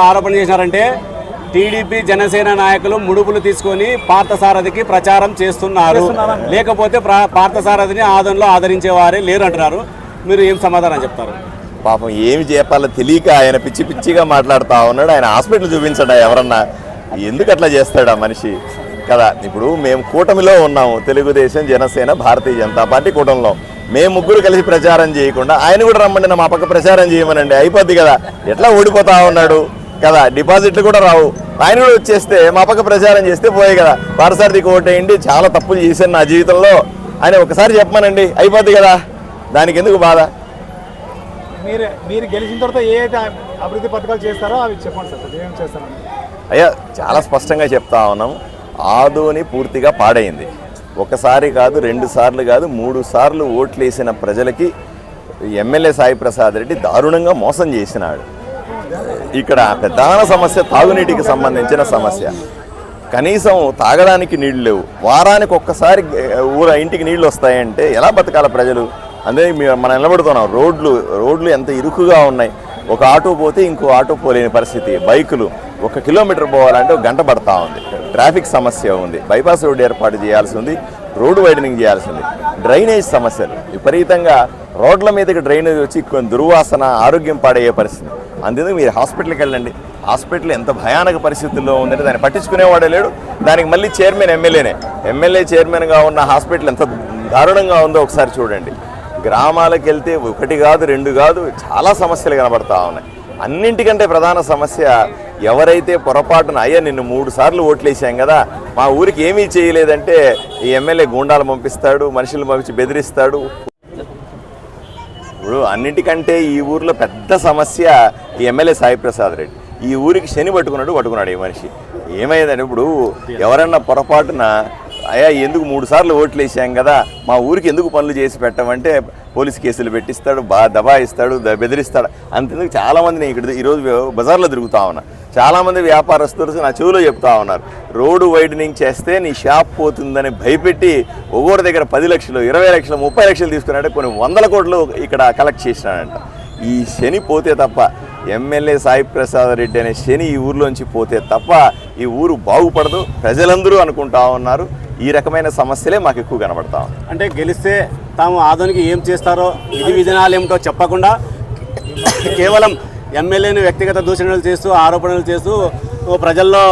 ఆరోపణ చేశారంటే టీడీపీ జనసేన నాయకులు ముడుపులు తీసుకొని పార్థసారథికి ప్రచారం చేస్తున్నారు, లేకపోతే పార్థసారథిని ఆదరణలో ఆదరించే వారే లేరు అంటున్నారు. మీరు ఏం సమాధానం చెప్తారు? పాపం ఏమి చెప్పాలో తెలియక ఆయన పిచ్చి పిచ్చిగా మాట్లాడుతూ ఉన్నాడు. ఆయన హాస్పిటల్ చూపించడా ఎవరన్నా? ఎందుకు అట్లా చేస్తాడు ఆ మనిషి కదా? ఇప్పుడు మేము కూటమిలో ఉన్నాము, తెలుగుదేశం, జనసేన, భారతీయ జనతా పార్టీ కూటమిలో. మేము ముగ్గురు కలిసి ప్రచారం చేయకుండా ఆయన కూడా రమ్మండి, మా పక్క ప్రచారం చేయమనండి, అయిపోద్ది కదా. ఎట్లా ఓడిపోతా ఉన్నాడు కదా, డిపాజిట్లు కూడా రావు. ఆయన కూడా వచ్చేస్తే మా పక్క ప్రచారం చేస్తే పోయే కదా. పార్థసారథికి ఓటేయండి, చాలా తప్పులు చేశాను నా జీవితంలో అని ఒకసారి చెప్పమనండి, అయిపోద్ది కదా. దానికి ఎందుకు బాధ? మీరు గెలిచిన తర్వాత ఏ అయితే అభివృద్ధి పథకాలు చేస్తారో అవి చెప్పండి సార్, ఏం చేస్తారని. అయ్యా చాలా స్పష్టంగా చెప్తా ఉన్నాం. ఆదోని పూర్తిగా పాడైంది. ఒకసారి కాదు, 2 సార్లు కాదు, 3 సార్లు ఓట్లు వేసిన ప్రజలకి ఎమ్మెల్యే సాయి ప్రసాద్ రెడ్డి దారుణంగా మోసం చేసినాడు. ఇక్కడ ప్రధాన సమస్య తాగునీటికి సంబంధించిన సమస్య. కనీసం తాగడానికి నీళ్లు లేవు. వారానికి ఒక్కసారి ఇంటికి నీళ్లు వస్తాయంటే ఎలా బతకాల ప్రజలు? అదే మనం నిలబడుతున్నాం. రోడ్లు ఎంత ఇరుకుగా ఉన్నాయి. ఒక ఆటో పోతే ఇంకో ఆటో పోలేని పరిస్థితి. బైకులు 1 కిలోమీటర్ పోవాలంటే 1 గంట పడతా ఉంది. ట్రాఫిక్ సమస్య ఉంది. బైపాస్ రోడ్డు ఏర్పాటు చేయాల్సి ఉంది. రోడ్డు వైడనింగ్ చేయాల్సి ఉంది. డ్రైనేజ్ సమస్యలు విపరీతంగా, రోడ్ల మీదకి డ్రైనేజ్ వచ్చి దుర్వాసన, ఆరోగ్యం పాడయ్యే పరిస్థితి. అందుకే మీరు హాస్పిటల్కి వెళ్ళండి. హాస్పిటల్ ఎంత భయానక పరిస్థితుల్లో ఉందంటే దాన్ని పట్టించుకునేవాడే లేడు. దానికి మళ్ళీ చైర్మన్ ఎమ్మెల్యే చైర్మన్గా ఉన్న హాస్పిటల్ ఎంత దారుణంగా ఉందో ఒకసారి చూడండి. గ్రామాలకు వెళ్తే 1 కాదు 2 కాదు చాలా సమస్యలు కనబడతా ఉన్నాయి. అన్నింటికంటే ప్రధాన సమస్య, ఎవరైతే పొరపాటున అయ్యా నిన్ను 3 సార్లు ఓట్లేసాం కదా, మా ఊరికి ఏమీ చేయలేదంటే ఈ ఎమ్మెల్యే గూండాలు పంపిస్తాడు, మనుషులు పంపించి బెదిరిస్తాడు. ఇప్పుడు అన్నిటికంటే ఈ ఊర్లో పెద్ద సమస్య ఈ ఎమ్మెల్యే సాయి ప్రసాద్ రెడ్డి. ఈ ఊరికి శని పట్టుకున్నాడు ఈ మనిషి. ఏమైందంటే ఇప్పుడు ఎవరన్నా పొరపాటున అయ్యా ఎందుకు 3 సార్లు ఓట్లు వేసాం కదా, మా ఊరికి ఎందుకు పనులు చేసి పెట్టమంటే పోలీస్ కేసులు పెట్టిస్తాడు, దబాయిస్తాడు, బెదిరిస్తాడు. అంతేందుకు చాలామంది నేను ఇక్కడ ఈరోజు బజార్లో తిరుగుతా ఉన్నా, చాలామంది వ్యాపారస్తులు నా చెవులో చెప్తా ఉన్నారు, రోడ్డు వైడనింగ్ చేస్తే నీ షాప్ పోతుందని భయపెట్టి ఒక్కొక్కరి దగ్గర 10 లక్షలు, 20 లక్షలు, 30 లక్షలు తీసుకున్నాడంటే కొన్ని 100 కోట్లు ఇక్కడ కలెక్ట్ చేసినాడంట. ఈ శని పోతే తప్ప, ఎమ్మెల్యే సాయి ప్రసాద్ రెడ్డి అనే శని ఈ ఊర్లోంచి పోతే తప్ప ఈ ఊరు బాగుపడదు. ప్రజలందరూ అనుకుంటా ఉన్నారు. ఈ రకమైన సమస్యలే మాకు ఎక్కువ కనబడతా ఉన్నాయి. అంటే గెలిస్తే తాము ఆదోనికి ఏం చేస్తారో, విధి విధానాలు ఏమిటో చెప్పకుండా కేవలం ఎమ్మెల్యేని వ్యక్తిగత దూషణలు చేస్తూ, ఆరోపణలు చేస్తూ ప్రజల్లో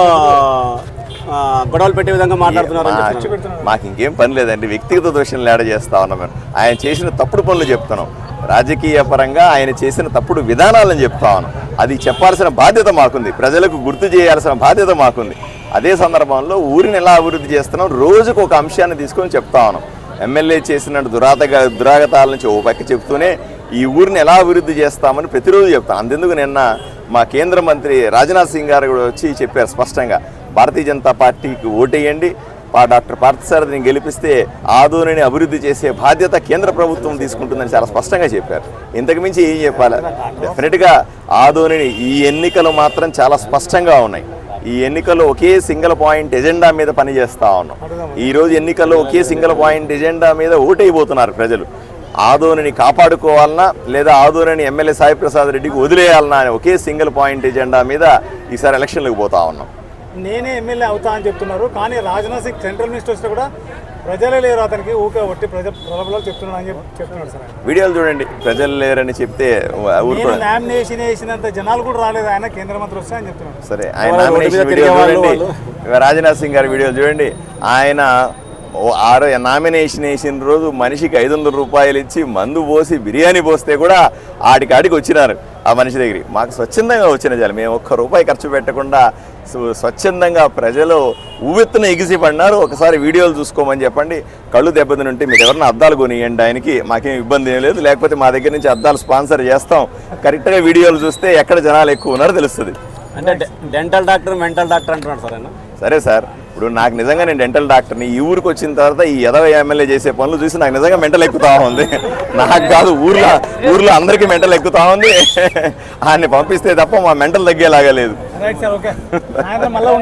గొడవలు పెట్టే విధంగా మాట్లాడుతున్నారు. మాకు ఇంకేం పని లేదండి, వ్యక్తిగత దూషణలు ఏడ చేస్తా ఉన్నాం. మేము ఆయన చేసిన తప్పుడు పనులు చెప్తున్నాం. రాజకీయ పరంగా ఆయన చేసిన తప్పుడు విధానాలను చెప్తా ఉన్నాం. అది చెప్పాల్సిన బాధ్యత మాకుంది, ప్రజలకు గుర్తు చేయాల్సిన బాధ్యత మాకుంది. అదే సందర్భంలో ఊరిని ఎలా అభివృద్ధి చేస్తున్నాం రోజుకు ఒక అంశాన్ని తీసుకొని చెప్తా ఉన్నాం. ఎమ్మెల్యే చేసినట్టు దురాగతాల నుంచి ఓ పక్క చెప్తూనే ఈ ఊరిని ఎలా అభివృద్ధి చేస్తామని ప్రతిరోజు చెప్తాం. అంతెందుకు నిన్న మా కేంద్ర మంత్రి రాజ్నాథ్ సింగ్ గారు కూడా వచ్చి చెప్పారు స్పష్టంగా, భారతీయ జనతా పార్టీకి ఓటేయండి, డాక్టర్ పార్థసారథిని గెలిపిస్తే ఆదోనిని అభివృద్ధి చేసే బాధ్యత కేంద్ర ప్రభుత్వం తీసుకుంటుందని చాలా స్పష్టంగా చెప్పారు. ఇంతకు మించి ఏం చెప్పాలి? డెఫినెట్గా ఆదోనిని ఈ ఎన్నికలు మాత్రం చాలా స్పష్టంగా ఉన్నాయి. ఈ ఎన్నికల్లో ఒకే సింగిల్ పాయింట్ ఎజెండా మీద పనిచేస్తూ ఉన్నాం. ఈరోజు ఎన్నికల్లో ఒకే సింగిల్ పాయింట్ ఎజెండా మీద ఓటైపోతున్నారు ప్రజలు. ఆదోనిని కాపాడుకోవాలన్నా లేదా ఆదోనిని ఎమ్మెల్యే సాయి ప్రసాద్ రెడ్డికి వదిలేయాలన్నా అని ఒకే సింగిల్ పాయింట్ ఎజెండా మీద ఈసారి ఎలక్షన్లకు పోతా ఉన్నాం. నేనే ఎమ్మెల్యే అవుతా అని చెప్తున్నారు, కానీ రాజ్నాథ్ సింగ్ సెంట్రల్ మినిస్టర్ వస్తే కూడా ప్రజలే లేరు అతనికి, ఊకే ఒట్టి ప్రజలు చెప్తున్నాడు అని చెప్తున్నాడు సార్. వీడియోలు చూడండి, ప్రజలు లేరని చెప్తే నామినేషన్ వేసినంత జనాలు కూడా రాలేదు ఆయన కేంద్ర మంత్రి వస్తే అని చెప్తున్నాడు. సరే, ఆయన నామినేషన్ వీడియో చూడండి, రాజ్నాథ్ సింగ్ గారి వీడియోలు చూడండి. ఆయన నామినేషన్ వేసిన రోజు మనిషికి 500 రూపాయలు ఇచ్చి మందు పోసి బిర్యానీ పోస్తే కూడా ఆడికాడికి వచ్చినారు ఆ మనిషి దగ్గరికి. మాకు స్వచ్ఛందంగా వచ్చిన చాలు, మేము ₹1 ఖర్చు పెట్టకుండా స్వచ్ఛందంగా ప్రజలు ఉవ్వెత్తున ఎగిసి పడినారు. ఒకసారి వీడియోలు చూసుకోమని చెప్పండి. కళ్ళు దెబ్బతినుంటే మీరు ఎవరైనా అద్దాలు కొనియండి, ఆయనకి మాకేం ఇబ్బంది ఏం లేదు, లేకపోతే మా దగ్గర నుంచి అద్దాలు స్పాన్సర్ చేస్తాం. కరెక్ట్గా వీడియోలు చూస్తే ఎక్కడ జనాలు ఎక్కువ ఉన్నారో తెలుస్తుంది. అంటే డెంటల్ డాక్టర్, మెంటల్ డాక్టర్ అంటున్నాడు సార్ ఆయన. సరే సార్, ఇప్పుడు నాకు నిజంగా నేను డెంటల్ డాక్టర్ని. ఈ ఊరికి వచ్చిన తర్వాత ఈ ఎమ్మెల్యే చేసే పనులు చూసి నాకు నిజంగా మెంటల్ ఎక్కుతా ఉంది. నాకు కాదు, ఊర్లో అందరికీ మెంటల్ ఎక్కుతా ఉంది. ఆయన్ని పంపిస్తే తప్ప మా మెంటల్ తగ్గేలాగా లేదు.